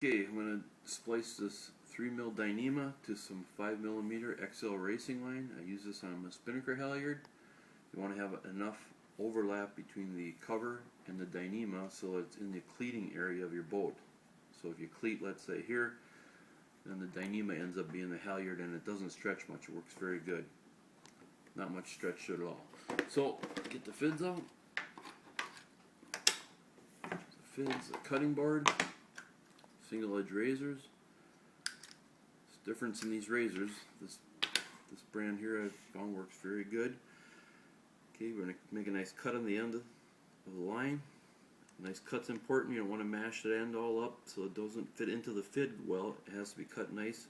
Okay, I'm going to splice this 3mm Dyneema to some 5mm XL racing line. I use this on my spinnaker halyard. You want to have enough overlap between the cover and the Dyneema so that it's in the cleating area of your boat. So if you cleat, let's say here, then the Dyneema ends up being the halyard and it doesn't stretch much. It works very good. Not much stretch at all. So, get the Fids out. The Fids, the cutting board. Single edge razors. There's difference in these razors. This brand here I've found works very good. Okay, we're going to make a nice cut on the end of the line. Nice cut's important. You don't want to mash the end all up so it doesn't fit into the Fid well. It has to be cut nice.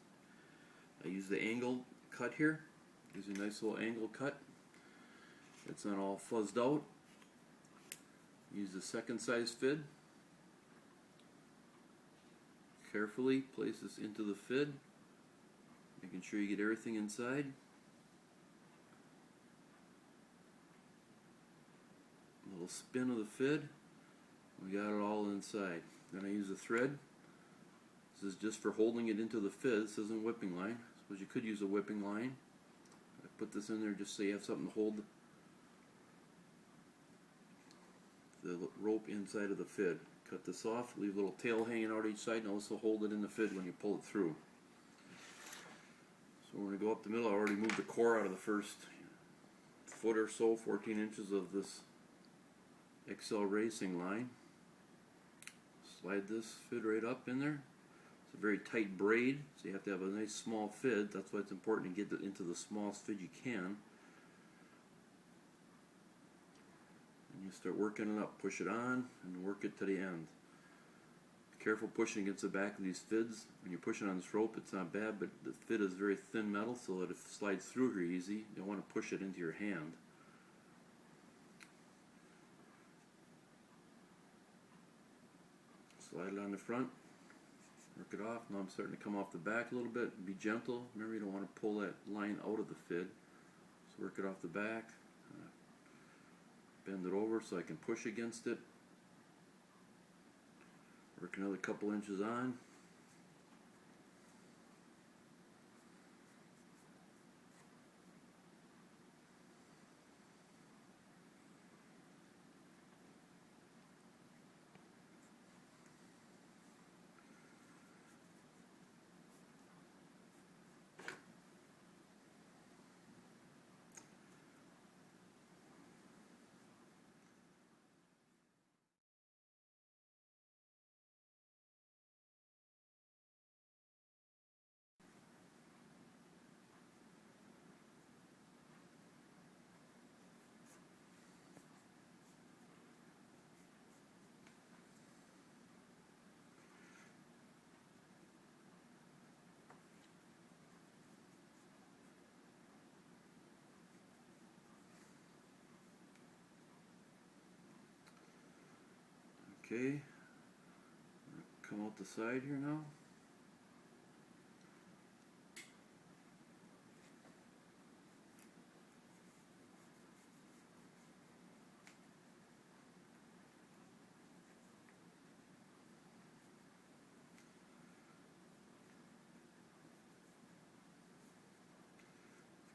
I use the angle cut here. Gives you a nice little angle cut. It's not all fuzzed out. Use the second size Fid. Carefully place this into the Fid, making sure you get everything inside. A little spin of the Fid, we got it all inside. Then I use a thread. This is just for holding it into the Fid. This isn't whipping line. I suppose you could use a whipping line. I put this in there just so you have something to hold the rope inside of the Fid. Cut this off, leave a little tail hanging out each side, and also hold it in the Fid when you pull it through. So we're going to go up the middle. I already moved the core out of the first foot or so, 14 inches of this XL racing line. Slide this Fid right up in there. It's a very tight braid, so you have to have a nice small Fid. That's why it's important to get it into the smallest Fid you can. You start working it up, push it on, and work it to the end. Be careful pushing against the back of these Fids. When you're pushing on this rope, it's not bad, but the Fid is very thin metal, so that it slides through here easy. You don't want to push it into your hand. Slide it on the front, work it off. Now I'm starting to come off the back a little bit. Be gentle. Remember, you don't want to pull that line out of the Fid. So work it off the back. Bend it over so I can push against it. Work another couple inches on. Okay, come out the side here now.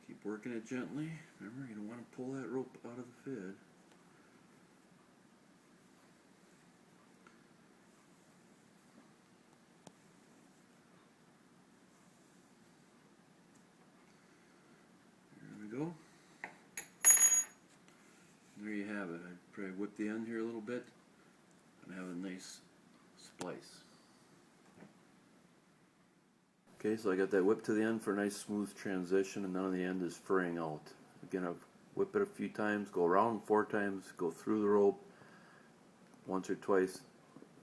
Keep working it gently. Remember, you don't want to pull that rope out of the Fid. Go. There you have it. I'd probably whip the end here a little bit and have a nice splice. Okay, so I got that whip to the end for a nice smooth transition, and none of the end is fraying out. Again, I've whipped it a few times, go around 4 times, go through the rope once or twice,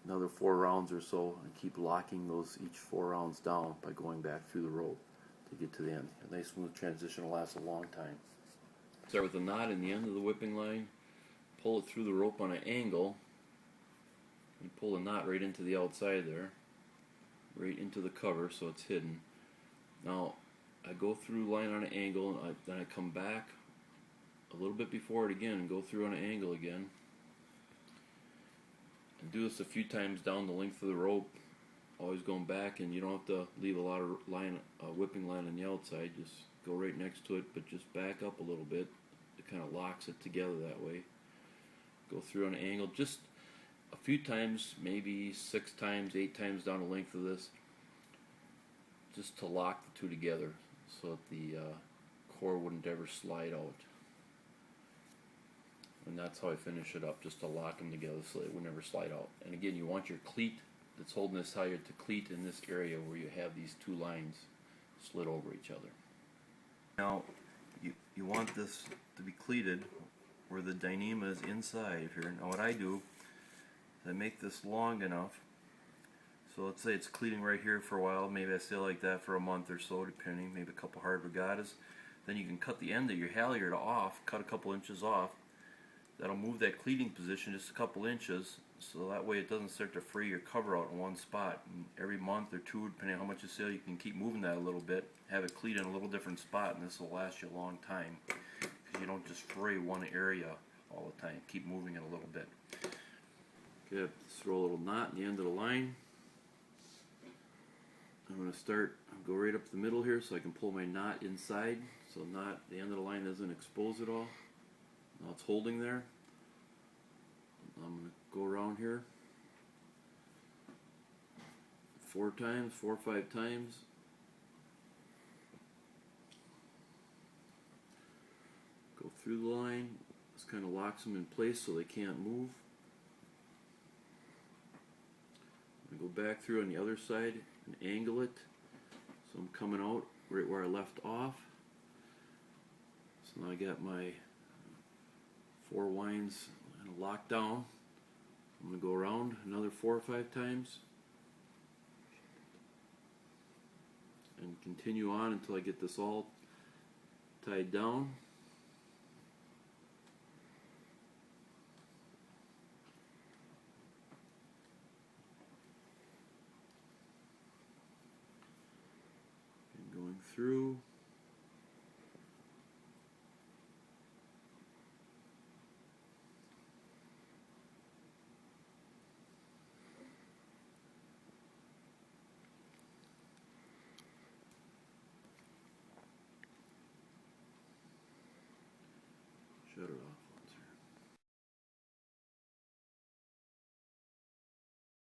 another 4 rounds or so, and keep locking those each 4 rounds down by going back through the rope to get to the end. A nice smooth transition will last a long time. Start with a knot in the end of the whipping line, pull it through the rope on an angle, and pull the knot right into the outside there, right into the cover so it's hidden. Now I go through line on an angle, and then I come back a little bit before it again and go through on an angle again. And do this a few times down the length of the rope always going back, and you don't have to leave a lot of whipping line on the outside. Just go right next to it, but just back up a little bit. It kind of locks it together that way. Go through on an angle, just a few times, maybe 6 times, 8 times down the length of this, just to lock the two together so that the core wouldn't ever slide out. And that's how I finish it up, just to lock them together so it would never slide out. And again, you want your cleat that's holding this halyard to cleat in this area where you have these two lines slid over each other. Now, you want this to be cleated where the dyneema is inside here. Now what I do is I make this long enough, so let's say it's cleating right here for a while, maybe I stay like that for a month or so, depending, maybe a couple hard regattas. Then you can cut the end of your halyard off, cut a couple inches off. That'll move that cleating position just a couple inches, so that way it doesn't start to fray your cover out in one spot. And every month or two, depending on how much you sell, you can keep moving that a little bit, have it cleat in a little different spot, and this will last you a long time, because you don't just fray one area all the time. Keep moving it a little bit. Okay, let's throw a little knot in the end of the line. I'm going to go right up the middle here so I can pull my knot inside, so the end of the line doesn't expose at all. Now it's holding there. I'm going to go around here 4 or 5 times. Go through the line. This kind of locks them in place so they can't move. I'm going to go back through on the other side and angle it so I'm coming out right where I left off. So now I got my 4 winds locked down. I'm going to go around another 4 or 5 times and continue on until I get this all tied down. And going through.